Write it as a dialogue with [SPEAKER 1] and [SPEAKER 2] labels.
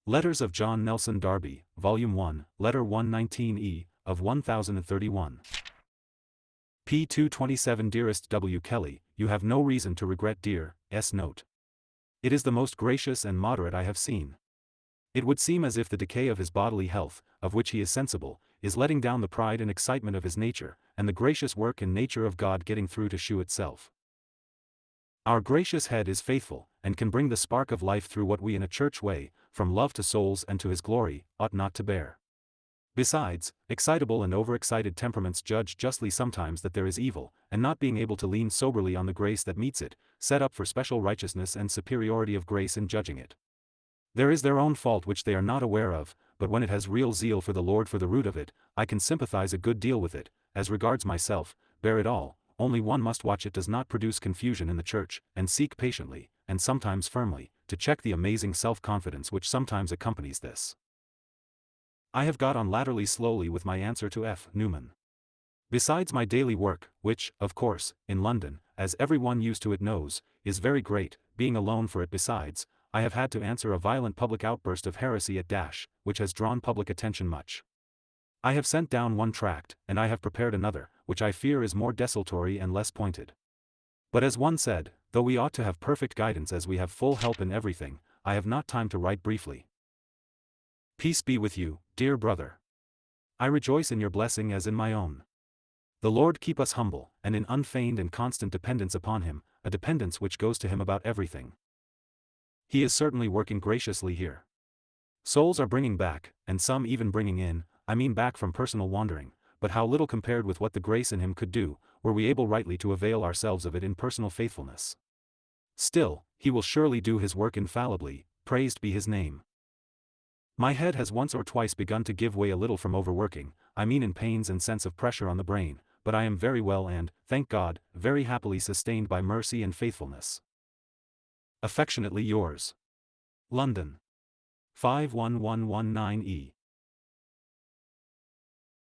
[SPEAKER 1] Letters of John Nelson Darby, Volume 1, Letter 119E, of 1031. p. 227. Dearest W. Kelly, you have no reason to regret dear S. note. It is the most gracious and moderate I have seen. It would seem as if the decay of his bodily health, of which he is sensible, is letting down the pride and excitement of his nature, and the gracious work and nature of God getting through to shew itself. Our gracious head is faithful, and can bring the spark of life through what we in a church way, from love to souls and to his glory, ought not to bear. Besides, excitable and overexcited temperaments judge justly sometimes that there is evil, and not being able to lean soberly on the grace that meets it, set up for special righteousness and superiority of grace in judging it. There is their own fault which they are not aware of, but when it has real zeal for the Lord for the root of it, I can sympathize a good deal with it, as regards myself, bear it all. Only one must watch it does not produce confusion in the church, and seek patiently, and sometimes firmly, to check the amazing self-confidence which sometimes accompanies this. I have got on latterly slowly with my answer to F. Newman. Besides my daily work, which, of course, in London, as every one used to it knows, is very great, being alone for it besides, I have had to answer a violent public outburst of heresy at Dash, which has drawn public attention much. I have sent down one tract, and I have prepared another, which I fear is more desultory and less pointed. But as one said, though we ought to have perfect guidance as we have full help in everything, I have not time to write briefly. Peace be with you, dear brother. I rejoice in your blessing as in my own. The Lord keep us humble, and in unfeigned and constant dependence upon him, a dependence which goes to him about everything. He is certainly working graciously here. Souls are bringing back, and some even bringing in, I mean back from personal wandering, but how little compared with what the grace in him could do, were we able rightly to avail ourselves of it in personal faithfulness. Still, he will surely do his work infallibly, praised be his name. My head has once or twice begun to give way a little from overworking, I mean in pains and sense of pressure on the brain, but I am very well and, thank God, very happily sustained by mercy and faithfulness. Affectionately yours. London. 51119E.